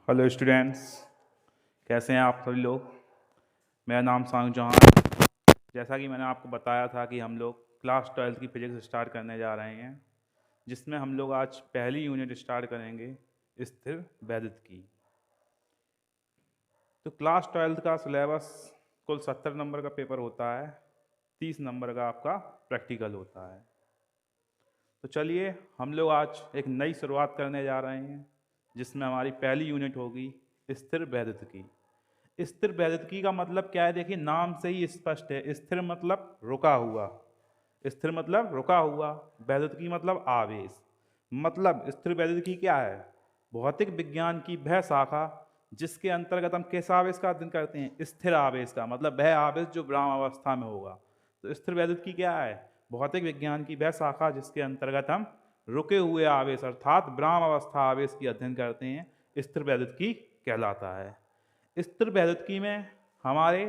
Hello students, कैसे हैं आप सभी लोग। मेरा नाम सांग चौहान। जैसा कि मैंने आपको बताया था कि हम लोग क्लास 12 की फिजिक्स स्टार्ट करने जा रहे हैं, जिसमें हम लोग आज पहली यूनिट स्टार्ट करेंगे स्थिर वैद्युत की। तो क्लास 12 का सिलेबस कुल 70 नंबर का पेपर होता है, 30 नंबर का आपका प्रैक्टिकल होता है। तो चलिए हम लोग आज एक नई शुरुआत करने जा रहे हैं, जिसमें हमारी पहली यूनिट होगी स्थिर वैद्युत की। स्थिर वैद्युतिकी का मतलब क्या है? देखिए, नाम से ही स्पष्ट है। स्थिर मतलब रुका हुआ, स्थिर मतलब रुका हुआ, वैद्युतिकी मतलब आवेश। मतलब स्थिर वैद्युतिकी क्या है? भौतिक विज्ञान की वह शाखा जिसके अंतर्गत हम किस आवेश का अध्ययन करते हैं? स्थिर आवेश का, मतलब वह आवेश जो विराम अवस्था में होगा। तो स्थिर वैद्युतिकी क्या है? भौतिक विज्ञान की वह शाखा जिसके अंतर्गत हम रुके हुए आवेश अर्थात विराम अवस्था आवेश की अध्ययन करते हैं, स्थिर वैद्युतिकी कहलाता है। स्थिर वैद्युतिकी में हमारे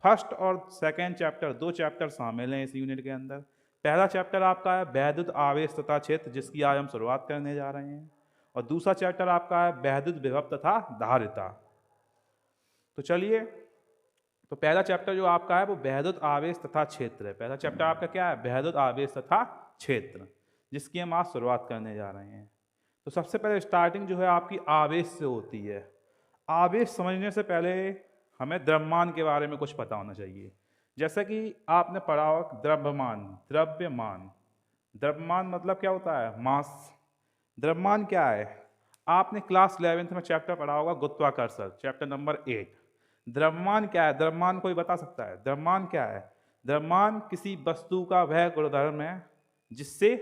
फर्स्ट और सेकेंड चैप्टर, दो चैप्टर शामिल हैं इस यूनिट के अंदर। पहला चैप्टर आपका है वैद्युत आवेश तथा क्षेत्र, जिसकी आज हम शुरुआत करने जा रहे हैं, और दूसरा चैप्टर आपका है वैद्युत विभव तथा धारिता। तो चलिए, तो पहला चैप्टर जो आपका है वो वैद्युत आवेश तथा क्षेत्र है। पहला चैप्टर आपका क्या है? वैद्युत आवेश तथा क्षेत्र, जिसकी हम आज शुरुआत करने जा रहे हैं। तो सबसे पहले स्टार्टिंग जो है आपकी आवेश से होती है। आवेश समझने से पहले हमें द्रव्यमान के बारे में कुछ पता होना चाहिए। जैसा कि आपने पढ़ा होगा द्रव्यमान, द्रव्यमान। द्रव्यमान मतलब क्या होता है? मास। द्रव्यमान क्या है? आपने क्लास 11th में चैप्टर पढ़ा होगा गुरुत्वाकर्षण, चैप्टर नंबर 8। द्रव्यमान क्या है? द्रव्यमान कोई बता सकता है? द्रव्यमान क्या है? द्रव्यमान किसी वस्तु का वह गुणधर्म है जिससे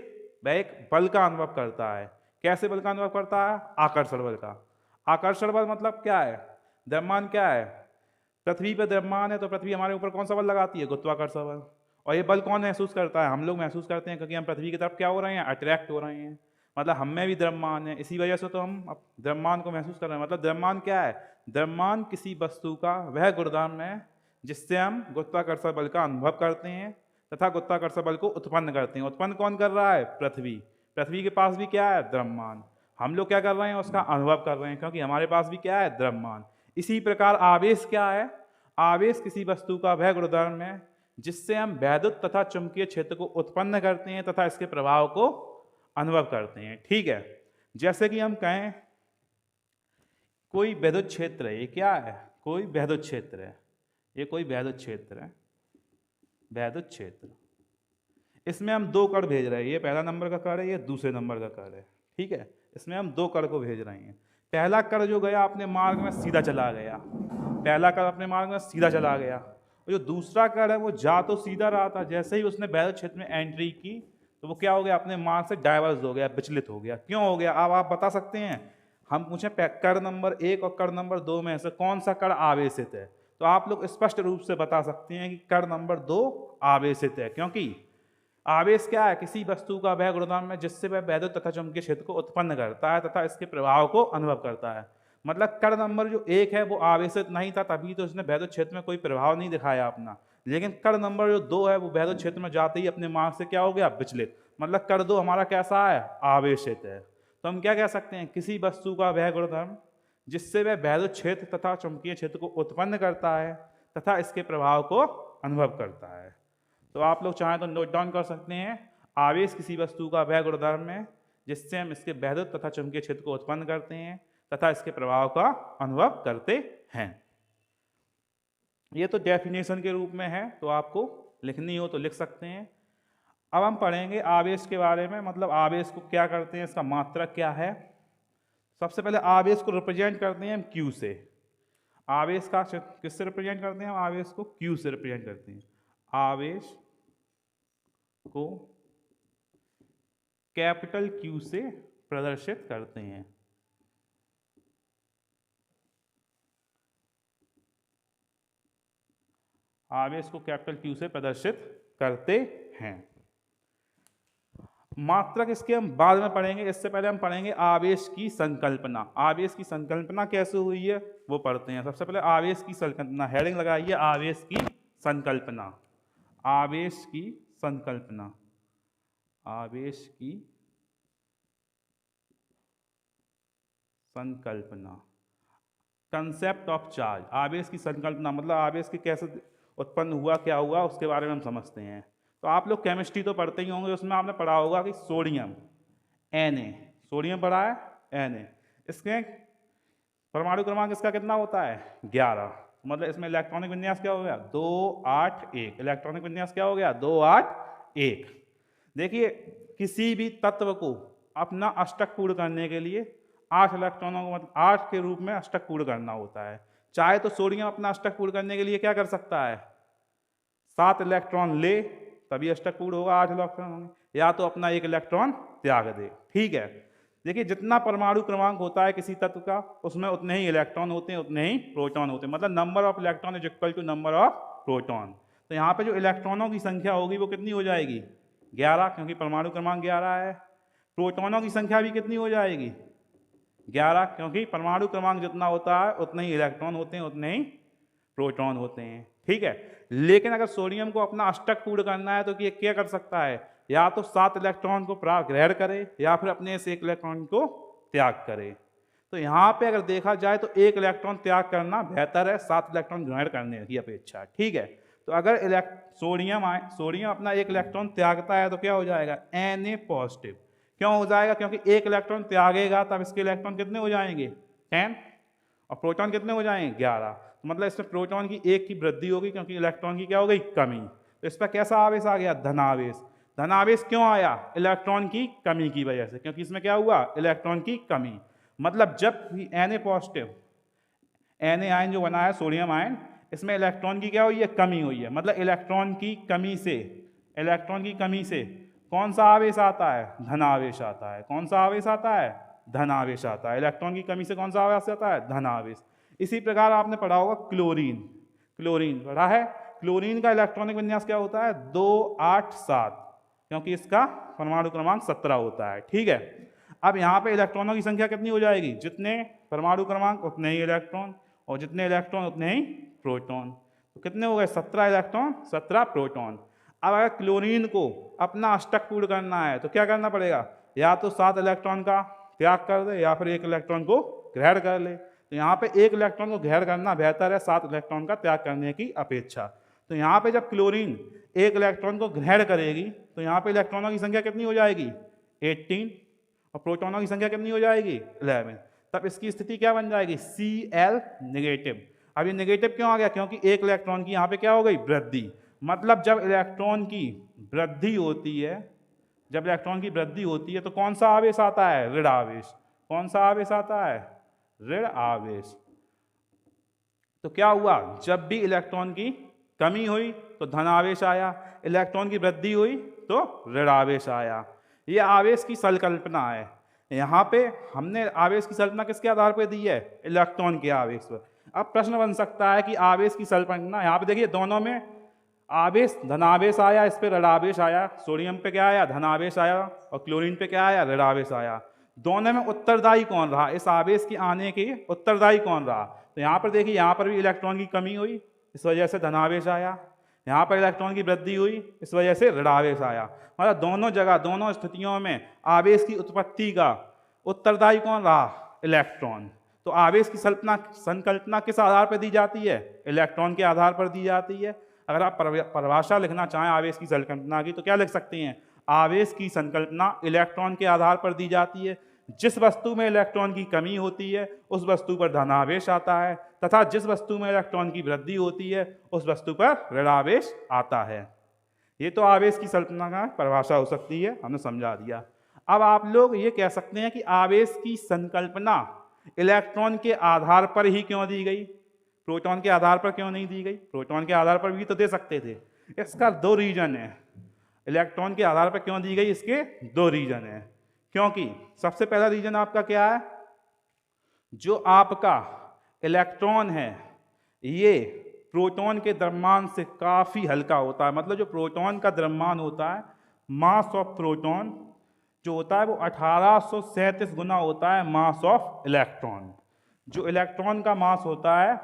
वह एक बल का अनुभव करता है। कैसे बल का अनुभव करता है? आकर्षण बल का। आकर्षण बल मतलब क्या है? द्रव्यमान क्या है? पृथ्वी पर द्रव्यमान है तो पृथ्वी हमारे ऊपर कौन सा बल लगाती है? गुरुत्वाकर्षण बल। और ये बल कौन महसूस करता है? हम लोग महसूस करते हैं, क्योंकि हम पृथ्वी की तरफ क्या हो रहे हैं? अट्रैक्ट हो रहे हैं। मतलब हम में भी द्रव्यमान है, इसी वजह से तो हम द्रव्यमान को महसूस कर रहे हैं। मतलब द्रव्यमान क्या है? द्रव्यमान किसी वस्तु का वह गुणधर्म है जिससे हम गुरुत्वाकर्षण बल का अनुभव करते हैं तथा गुरुत्वाकर्षण बल को उत्पन्न करते हैं। उत्पन्न कौन कर रहा है? पृथ्वी। पृथ्वी के पास भी क्या है? द्रव्यमान। हम लोग क्या कर रहे हैं? उसका अनुभव कर रहे हैं, क्योंकि हमारे पास भी क्या है? द्रव्यमान। इसी प्रकार आवेश क्या है? आवेश किसी वस्तु का वह गुणधर्म है जिससे हम वैद्युत तथा चुंबकीय क्षेत्र को उत्पन्न करते हैं तथा इसके प्रभाव को अनुभव करते हैं। ठीक है, जैसे कि हम कहें कोई वैद्युत क्षेत्र है। ये क्या है? कोई वैद्युत क्षेत्र है। ये कोई वैद्युत क्षेत्र है, वैद्युत क्षेत्र। इसमें हम दो कण भेज रहे हैं। ये पहला नंबर का कण है, ये दूसरे नंबर का कण है। ठीक है, इसमें हम दो कण को भेज रहे हैं। पहला कण जो गया अपने मार्ग में सीधा चला गया, पहला कण अपने मार्ग में सीधा चला गया। और जो दूसरा कण है वो जा तो सीधा रहा था, जैसे ही उसने वैद्युत क्षेत्र में एंट्री की तो वो क्या हो गया? अपने मार्ग से डाइवर्स हो गया, विचलित हो गया। क्यों हो गया? अब आप बता सकते हैं? हम पूछे कण नंबर 1 और कण नंबर 2 में से कौन सा कण आवेशित है, तो आप लोग स्पष्ट रूप से बता सकते हैं कि कण नंबर 2 आवेशित है। क्योंकि आवेश क्या है? किसी वस्तु का वह गुणधर्म है जिससे वह वैद्युत तथा चुंबकीय क्षेत्र को उत्पन्न करता है तथा इसके प्रभाव को अनुभव करता है। मतलब कण नंबर जो 1 है वो आवेशित नहीं था, तभी तो इसने वैद्युत क्षेत्र में कोई प्रभाव नहीं दिखाया अपना। लेकिन कण नंबर जो 2 है वो वैद्युत क्षेत्र में जाते ही अपने मार्ग से क्या हो गया? विचलित। मतलब कण 2 हमारा कैसा है? आवेशित है। तो हम क्या कह सकते हैं? किसी वस्तु का वह गुणधर्म जिससे वह वैद्युत क्षेत्र तथा चुंबकीय क्षेत्र को उत्पन्न करता है तथा इसके प्रभाव को अनुभव करता है। तो आप लोग चाहें तो नोट डाउन कर सकते हैं, आवेश किसी वस्तु का वह गुणधर्म है जिससे हम इसके वैद्युत तथा चुंबकीय क्षेत्र को उत्पन्न करते हैं तथा इसके प्रभाव का अनुभव करते हैं। ये तो डेफिनेशन के रूप में है, तो आपको लिखनी हो तो लिख सकते हैं। अब हम पढ़ेंगे आवेश के बारे में, मतलब आवेश को क्या करते हैं, इसका मात्रक क्या है। सबसे पहले आवेश को रिप्रेजेंट करते हैं हम क्यू से। आवेश का किससे रिप्रेजेंट करते हैं हम? आवेश को क्यू से रिप्रेजेंट करते हैं। आवेश को कैपिटल क्यू से प्रदर्शित करते हैं। आवेश को कैपिटल क्यू से प्रदर्शित करते हैं। मात्रक इसके हम बाद में पढ़ेंगे, इससे पहले हम पढ़ेंगे आवेश की संकल्पना। आवेश की संकल्पना कैसे हुई है वो पढ़ते हैं। सबसे पहले आवेश की संकल्पना, हेडिंग लगाइए आवेश की संकल्पना। आवेश की संकल्पना, आवेश की संकल्पना। कंसेप्ट ऑफ चार्ज, आवेश की संकल्पना, मतलब आवेश की कैसे उत्पन्न हुआ, क्या हुआ, उसके बारे में हम समझते हैं। तो आप लोग केमिस्ट्री तो पढ़ते ही होंगे, उसमें आपने पढ़ा होगा कि सोडियम Na, सोडियम पढ़ा है Na, इसके परमाणु क्रमांक इसका कितना होता है 11, मतलब इसमें इलेक्ट्रॉनिक विन्यास क्या हो गया 281, इलेक्ट्रॉनिक विन्यास क्या हो गया 281। देखिए किसी भी तत्व को अपना अष्टक पूर्ण करने के लिए 8 इलेक्ट्रॉनों को, मतलब 8 के रूप में अष्टक पूर्ण करना होता है। चाहे तो सोडियम अपना अष्टक पूर्ण करने के लिए क्या कर सकता है 7 इलेक्ट्रॉन ले, तभी अष्टक पूर्ण होगा, 8 इलेक्ट्रॉन होंगे, या तो अपना 1 इलेक्ट्रॉन त्याग दे। ठीक है, देखिए जितना परमाणु क्रमांक होता है किसी तत्व का, उसमें उतने ही इलेक्ट्रॉन होते हैं, उतने ही प्रोटॉन होते हैं, मतलब number of electron is equal to number of proton. तो यहाँ पे जो इलेक्ट्रॉनों की संख्या होगी वो कितनी हो जाएगी 11, क्योंकि परमाणु क्रमांक 11 है। प्रोटॉनों की संख्या भी कितनी हो जाएगी 11, क्योंकि परमाणु क्रमांक जितना होता है उतने ही इलेक्ट्रॉन होते हैं, उतने ही प्रोटॉन होते हैं। ठीक है, लेकिन अगर सोडियम को अपना अष्टक पूर्ण करना है तो ये क्या कर सकता है, या तो 7 इलेक्ट्रॉन को ग्रहण करे या फिर अपने से 1 इलेक्ट्रॉन को त्याग करे। तो यहाँ पे अगर देखा जाए तो 1 इलेक्ट्रॉन त्याग करना बेहतर है 7 इलेक्ट्रॉन ग्रहण करने की अपेक्षा। ठीक है, तो अगर सोडियम अपना 1 इलेक्ट्रॉन त्यागता है तो क्या हो जाएगा Na पॉजिटिव। क्यों हो जाएगा, क्योंकि 1 इलेक्ट्रॉन त्यागेगा तब इसके इलेक्ट्रॉन कितने हो जाएंगे 10, और प्रोटॉन कितने हो जाएंगे 11, तो मतलब इसमें प्रोटॉन की 1 की वृद्धि होगी, क्योंकि इलेक्ट्रॉन की क्या हो गई कमी। तो इस पर कैसा आवेश आ गया धनावेश। धनावेश क्यों आया, इलेक्ट्रॉन की कमी की वजह से, क्योंकि इसमें क्या हुआ इलेक्ट्रॉन की कमी। मतलब जब भी Na पॉजिटिव, Na आयन जो बना है सोडियम आयन, इसमें इलेक्ट्रॉन की क्या हुई है कमी हुई है, मतलब इलेक्ट्रॉन की कमी से कौन सा आवेश आता है धनावेश आता है। कौन सा आवेश आता है धनावेश आता है, इलेक्ट्रॉन की कमी से कौन सा आवेश आता है धनावेश। इसी प्रकार आपने पढ़ा होगा क्लोरीन पढ़ा है। क्लोरीन का इलेक्ट्रॉनिक विन्यास क्या होता है 287, क्योंकि इसका परमाणु क्रमांक 17 होता है। ठीक है, अब यहाँ पे इलेक्ट्रॉनों की संख्या कितनी हो जाएगी, जितने परमाणु क्रमांक उतने ही इलेक्ट्रॉन, और जितने इलेक्ट्रॉन उतने ही प्रोटॉन। तो कितने हो गए 17 इलेक्ट्रॉन 17 प्रोटॉन। अब अगर क्लोरीन को अपना अष्टक पूर्ण करना है तो क्या करना पड़ेगा, या तो 7 इलेक्ट्रॉन का त्याग कर दे या फिर 1 इलेक्ट्रॉन को ग्रहण कर ले। तो यहाँ पे 1 इलेक्ट्रॉन को ग्रहण करना बेहतर है 7 इलेक्ट्रॉन का त्याग करने की अपेक्षा। तो यहाँ पे जब क्लोरीन 1 इलेक्ट्रॉन को ग्रहण करेगी तो यहाँ पे इलेक्ट्रॉनों की संख्या कितनी हो जाएगी 18, और प्रोटॉनों की संख्या कितनी हो जाएगी 11। तब इसकी स्थिति क्या बन जाएगी Cl नेगेटिव। अब ये नेगेटिव क्यों आ गया, क्योंकि 1 इलेक्ट्रॉन की यहाँ पे क्या हो गई वृद्धि। मतलब जब इलेक्ट्रॉन की वृद्धि होती है तो कौन सा आवेश आता है ऋण आवेश। कौन सा आवेश आता है ऋण आवेश। तो क्या हुआ, जब भी इलेक्ट्रॉन की कमी हुई तो धन आवेश आया, इलेक्ट्रॉन की वृद्धि हुई तो ऋण आवेश आया। ये आवेश की संकल्पना है। यहाँ पे हमने आवेश की संकल्पना किसके आधार पर दी है इलेक्ट्रॉन के आवेश पर। अब प्रश्न बन सकता है कि आवेश की संकल्पना, यहाँ पे देखिए दोनों में आवेश धनावेश आया, इस पे ऋणावेश आया। सोडियम पे क्या आया धनावेश आया और क्लोरीन पे क्या आया ऋणावेश आया। दोनों में उत्तरदायी कौन रहा, इस आवेश के आने के उत्तरदायी कौन रहा। तो यहाँ पर देखिए, यहाँ पर भी इलेक्ट्रॉन की कमी हुई, इस वजह से धनावेश आया। यहाँ पर इलेक्ट्रॉन की वृद्धि हुई, इस वजह से ऋणावेश आया। मतलब दोनों जगह दोनों स्थितियों में आवेश की उत्पत्ति का उत्तरदायी कौन रहा इलेक्ट्रॉन। तो आवेश की संकल्पना किस आधार पर दी जाती है इलेक्ट्रॉन के आधार पर दी जाती है। अगर आप परिभाषा लिखना चाहें आवेश की संकल्पना की तो क्या लिख सकते हैं, आवेश की संकल्पना इलेक्ट्रॉन के आधार पर दी जाती है। जिस वस्तु में इलेक्ट्रॉन की कमी होती है उस वस्तु पर धनावेश आता है, तथा जिस वस्तु में इलेक्ट्रॉन की वृद्धि होती है उस वस्तु पर ऋणावेश आता है। ये तो आवेश की संकल्पना का परिभाषा हो सकती है, हमने समझा दिया। अब आप लोग ये कह सकते हैं कि आवेश की संकल्पना इलेक्ट्रॉन के आधार पर ही क्यों दी गई, प्रोटॉन के आधार पर क्यों नहीं दी गई। प्रोटॉन के आधार पर भी तो दे सकते थे। इसका 2 रीजन है, इलेक्ट्रॉन के आधार पर क्यों दी गई, इसके 2 रीजन है। क्योंकि सबसे पहला रीजन आपका क्या है, जो आपका इलेक्ट्रॉन है ये प्रोटॉन के द्रव्यमान से काफ़ी हल्का होता है। मतलब जो प्रोटॉन का द्रव्यमान होता है, मास ऑफ प्रोटॉन जो होता है वो 1837 गुना होता है मास ऑफ इलेक्ट्रॉन। जो इलेक्ट्रॉन का मास होता है,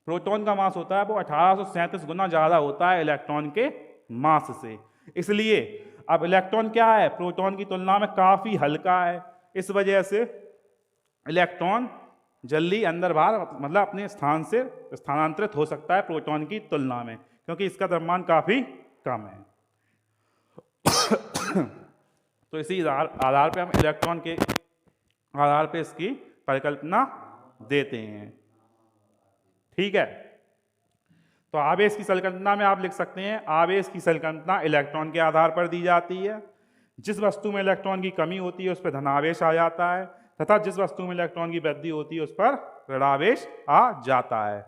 प्रोटॉन का मास होता है वो 1837 गुना ज़्यादा होता है इलेक्ट्रॉन के मास से। इसलिए अब इलेक्ट्रॉन क्या है, प्रोटॉन की तुलना में काफ़ी हल्का है, इस वजह से इलेक्ट्रॉन जल्दी अंदर बाहर मतलब अपने स्थान से स्थानांतरित हो सकता है प्रोटॉन की तुलना में, क्योंकि इसका द्रव्यमान काफ़ी कम है। तो इसी आधार पे हम इलेक्ट्रॉन के आधार पे इसकी परिकल्पना देते हैं। ठीक है, तो आवेश की संकल्पना में आप लिख सकते हैं, आवेश की संकल्पना इलेक्ट्रॉन के आधार पर दी जाती है। जिस वस्तु में इलेक्ट्रॉन की कमी होती है उस पर धनावेश आ जाता है, तथा जिस वस्तु में इलेक्ट्रॉन की वृद्धि होती है उस पर ऋणावेश आ जाता है।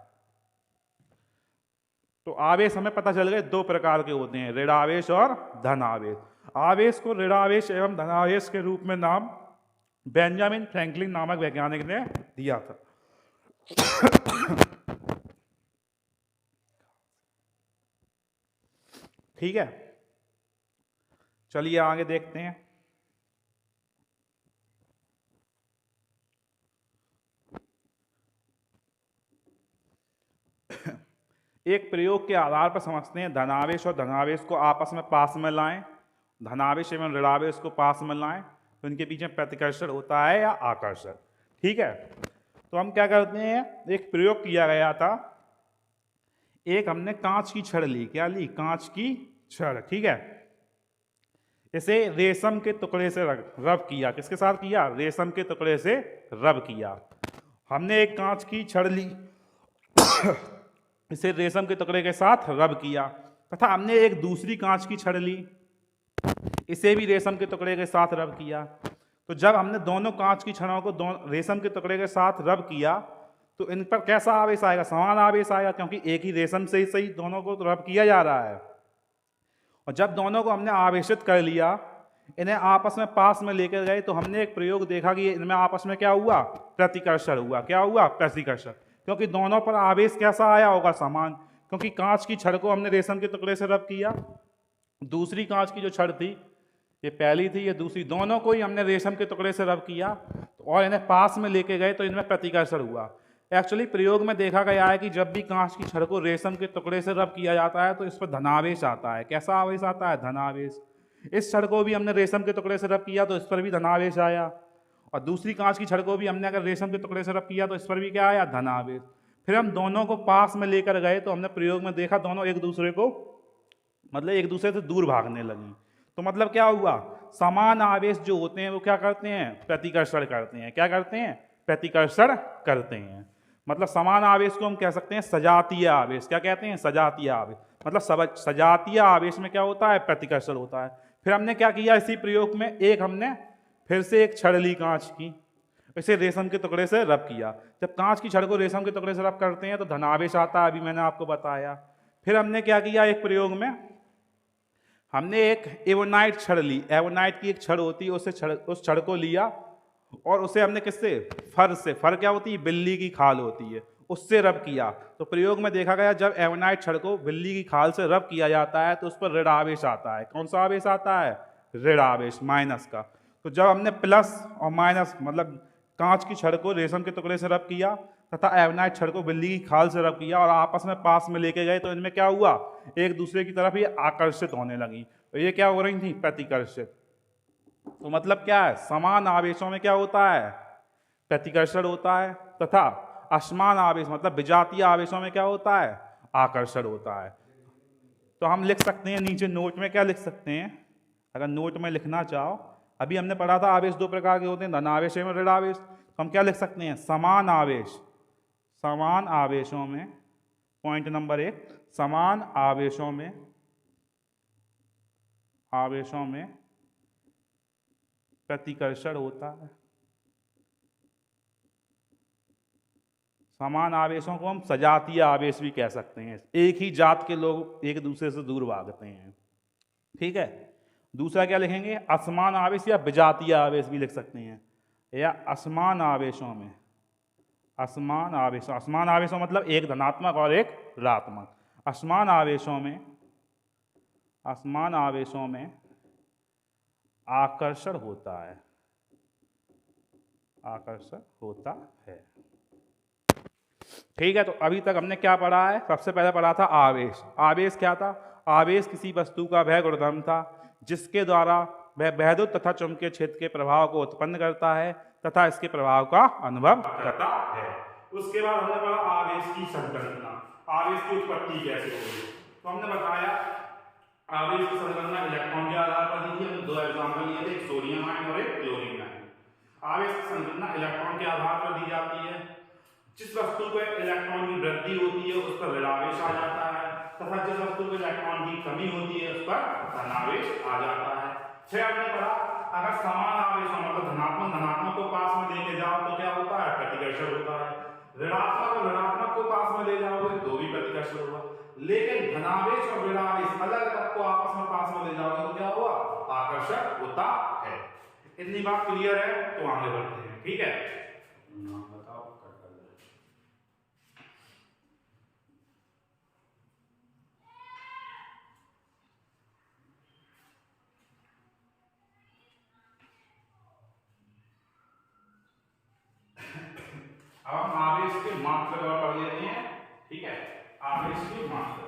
तो आवेश हमें पता चल गए दो प्रकार के होते हैं, ऋणावेश और धनावेश। आवेश को ऋणावेश एवं धनावेश के रूप में नाम बेंजामिन फ्रैंकलिन नामक वैज्ञानिक ने दिया था। ठीक है, चलिए आगे देखते हैं। एक प्रयोग के आधार पर समझते हैं, धनावेश और धनावेश को आपस में पास में लाएं, धनावेश एवं ऋणावेश को पास में लाएं तो इनके बीच में प्रतिकर्षण होता है या आकर्षण। ठीक है, तो हम क्या करते हैं, एक प्रयोग किया गया था, एक हमने कांच की छड़ ली, क्या ली, कांच की छड़। ठीक है, इसे रेशम के टुकड़े से रब किया। किसके साथ किया, रेशम के टुकड़े से रब किया। हमने एक कांच की छड़ ली, इसे रेशम के टुकड़े के साथ रब किया, तथा हमने एक दूसरी कांच की छड़ ली, इसे भी रेशम के टुकड़े के साथ रब किया। तो जब हमने दोनों कांच की छड़ों को रेशम के टुकड़े के साथ रब किया तो इन पर कैसा आवेश आएगा, समान आवेश आएगा, क्योंकि एक ही रेशम से ही सही दोनों को रब किया जा रहा है। और जब दोनों को हमने आवेशित कर लिया, इन्हें आपस में पास में लेकर गए, तो हमने एक प्रयोग देखा कि इनमें आपस में क्या हुआ, प्रतिकर्षण हुआ। क्या हुआ, प्रतिकर्षण, क्योंकि दोनों पर आवेश कैसा आया होगा, समान। क्योंकि कांच की छड़ को हमने रेशम के टुकड़े से रब किया, दूसरी कांच की जो छड़ थी, ये पहली थी, ये दूसरी, दोनों को ही हमने रेशम के टुकड़े से रब किया और इन्हें पास में लेके गए तो इनमें प्रतिकर्षण हुआ। एक्चुअली प्रयोग में देखा गया है कि जब भी कांच की छड़ को रेशम के टुकड़े से रब किया जाता है तो इस पर धनावेश आता है। कैसा आवेश आता है, धनावेश। इस छड़ को भी हमने रेशम के टुकड़े से रब किया तो इस पर भी धनावेश आया, और दूसरी कांच की छड़ को भी हमने अगर रेशम के टुकड़े से रब किया तो इस पर भी क्या आया, धनावेश। फिर हम दोनों को पास में लेकर गए तो हमने प्रयोग में देखा दोनों एक दूसरे को मतलब एक दूसरे से दूर भागने लगी। तो मतलब क्या हुआ, समान आवेश जो होते हैं वो क्या करते हैं, प्रतिकर्षण करते हैं। क्या करते हैं, प्रतिकर्षण करते हैं। मतलब समान आवेश को हम कह सकते हैं सजातीय आवेश। क्या कहते हैं, सजातीय आवेश। मतलब सजातीय आवेश में क्या होता है, प्रतिकर्षण होता है। फिर हमने क्या किया इसी प्रयोग में, एक हमने फिर से एक छड़ ली कांच की, इसे रेशम के टुकड़े से रब किया। जब कांच की छड़ को रेशम के टुकड़े से रब करते हैं तो धनावेश आता है, अभी मैंने आपको बताया। फिर हमने क्या किया, एक प्रयोग में हमने एक एवोनाइट छड़ ली, एवोनाइट की एक छड़ होती है, उस छड़ को लिया और उसे हमने किससे, फर से, फर क्या होती है, बिल्ली की खाल होती है, उससे रब किया। तो प्रयोग में देखा गया जब एवोनाइट छड़ को बिल्ली की खाल से रब किया जाता है तो उस पर ऋण आवेश आता है। कौन सा आवेश आता है, ऋण आवेश, माइनस का। तो जब हमने प्लस और माइनस मतलब कांच की छड़ को रेशम के टुकड़े से रब किया तथा एवोनाइट छड़ को बिल्ली की खाल से रब किया और आपस में पास में लेके गए तो इनमें क्या हुआ, एक दूसरे की तरफ ये आकर्षित होने लगी। तो ये क्या हो रही थी, प्रतिकर्षित। तो मतलब क्या है, समान आवेशों में क्या होता है, प्रतिकर्षण होता है, तथा असमान आवेश मतलब विजातीय आवेशों में क्या होता है, आकर्षण होता है। तो हम लिख सकते हैं नीचे नोट में, क्या लिख सकते हैं, अगर नोट में लिखना चाहो, अभी हमने पढ़ा था आवेश दो प्रकार के होते हैं, धनावेश एवं ऋण आवेश। तो हम क्या लिख सकते हैं, समान आवेश, समान आवेशों में, पॉइंट नंबर 1, समान आवेशों में प्रतिकर्षण होता है। समान आवेशों को हम सजातीय आवेश भी कह सकते हैं, एक ही जात के लोग एक दूसरे से दूर भागते हैं। ठीक है, दूसरा क्या लिखेंगे, असमान आवेश या विजातीय आवेश भी लिख सकते हैं, या असमान आवेशों में, असमान आवेशों मतलब एक धनात्मक और एक ऋणात्मक। असमान आवेशों में आकर्षण होता है, आकर्षण होता है। ठीक है, तो अभी तक हमने क्या पढ़ा है, सबसे पहले पढ़ा था आवेश। आवेश क्या था, आवेश किसी वस्तु का वह गुणधर्म था जिसके द्वारा वह वैद्युत तथा चुंबकीय क्षेत्र के प्रभाव को उत्पन्न करता है तथा इसके प्रभाव का अनुभव करता है। उसके बाद हमने पढ़ा आवेश की संरचना, आवेश की उत्पत्ति कैसे होगी। तो हमने बताया आवेश की संरचना इलेक्ट्रॉन के आधार पर दी थी। हमने दो एग्जाम्पल लिए थे, एक सोडियम आयन और एक क्लोरीन आयन। आवेश की संरचना इलेक्ट्रॉन के आधार पर दी जाती है। जिस वस्तु पर इलेक्ट्रॉन की वृद्धि होती है उस पर ऋणावेश आ जाता है, तथा जिस वस्तु पर इलेक्ट्रॉन की कमी होती है उस पर धनावेश आ जाता है। फिर हमने पढ़ा अगर समान आवेश मतलब धनात्मक को पास में लेके जाओ तो क्या होता है, प्रतिकर्षण होता है। ऋणात्मक को पास में ले जाओगे तो भी प्रतिकर्षण होगा। लेकिन धनावेश और ऋणावेश अलग को आपस में पास में ले जाओगे तो क्या हुआ, आकर्षण होता है। इतनी बात क्लियर है, तो आगे बढ़ते हैं। ठीक है, अब हम आवेश के मात्रा पढ़ लेते हैं। ठीक है, आवेश की मात्रा,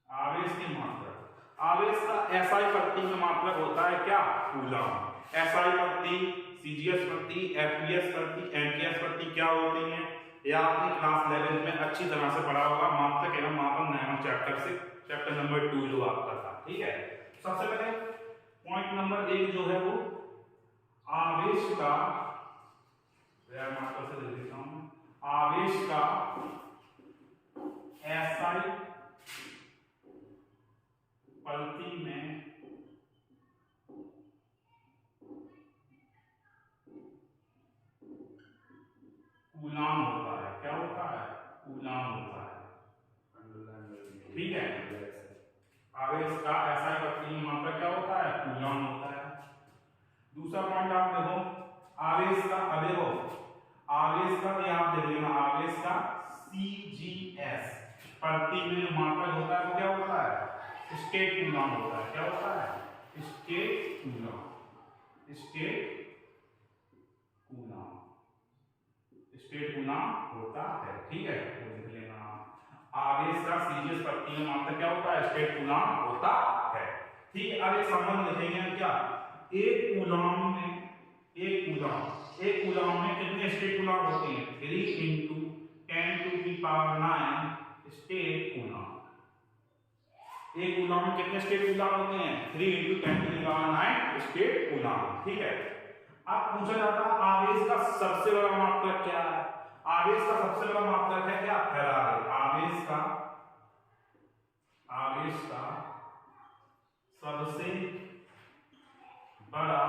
आवेश की मात्रा, आवेश का एसआई प्रति में मात्रक होता है क्या, कूलम। एसआई प्रति, सीजीएस प्रति, एफपीएस प्रति, एमकेएस प्रति क्या होती है, यह आपने क्लास 11 में अच्छी तरह से पढ़ा होगा। मात्रक एवं मापन नैनो चैप्टर से, चैप्टर नंबर 2 जो आपका था। ठीक है, सबसे पहले पॉइंट नंबर 1 जो है वो आवेश का, मात्रा से लिख देता हूं, आवेश का एसआई प्रति में कूलम होता है। क्या होता है, कूलम होता है। ठीक है, आवेश का एसआई प्रति में मात्रक क्या होता है, कूलम होता है। दूसरा पॉइंट आप देखो, आवेश का अवयव, आवेश का ये आप देख लेना, आवेश का सीजीएस प्रति में मात्रक होता है वो क्या होता है, स्टेट कूलम होता है। क्या होता है, state coulomb, state coulomb, state coulomb होता है। ठीक है, तो देख लेना, आवेश का सीजीएस प्रति में मात्रक क्या होता है, स्टेट कूलम होता है। ठीक है, अब एक संबंध लिखेंगे हम क्या, एक कूलम में, एक कूलम में कितने स्टेट कूलम होते हैं, 3 × 10⁹ स्टेट कूलम। एक कूलम में कितने स्टेट कूलम होते हैं, 3 × 10⁹ स्टेट कूलम। ठीक है, अब पूछा जाता है आवेश का सबसे बड़ा मात्रक क्या है। आवेश का सबसे बड़ा मात्रक है क्या, फेरारे। आवेश का सबसे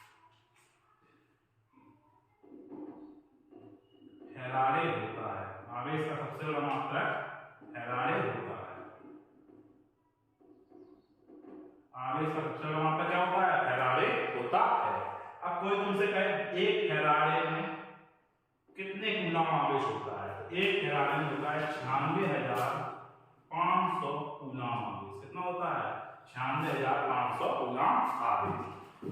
बड़ा मात्रक फेरारे होता है। आवेश का सबसे बड़ा मात्रक फेरारे होता है। आवेश का सबसे बड़ा मात्रक क्या होता है, फेरारे होता है। अब कोई तुमसे कहे एक फेरारे में कितने कूलम आवेश होता है, तो एक फेरारे में होता है 96,500 कूलम आवेश। कितना होता है, 96,500 कूलम आवेश।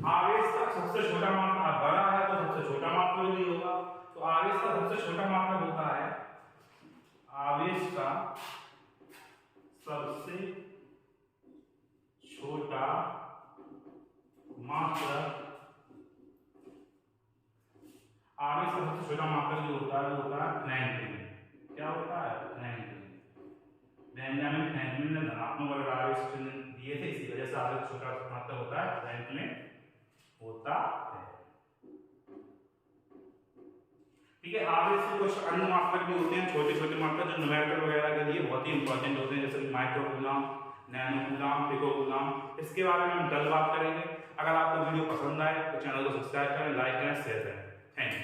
आवेश का सबसे छोटा मात्रा, बड़ा है तो सबसे छोटा मात्रक भी होगा, तो आवेश का सबसे छोटा मात्रक होता है, आवेश का सबसे छोटा मात्रक, आवेश का सबसे छोटा मात्रक जो होता है वो होता है फ्रैंकलिन। क्या होता है, फ्रैंकलिन। बेंजामिन फ्रैंकलिन ने धनात्मक वर्ग आवेश दिए थे, इसी वजह से आवेश छोटा मात्रक होता है, फ्रैंकलिन होता है। ठीक है, आवेश के कुछ अन्य मात्रक भी होते हैं, छोटे छोटे मात्रक जो न्यूमेरिकल वगैरह के लिए बहुत ही इंपॉर्टेंट होते हैं, जैसे micro coulomb, nano coulomb, pico coulomb. इसके बारे में हम कल बात करेंगे। अगर आपको वीडियो पसंद आए तो चैनल को सब्सक्राइब करें, लाइक करें, शेयर करें। Thank you.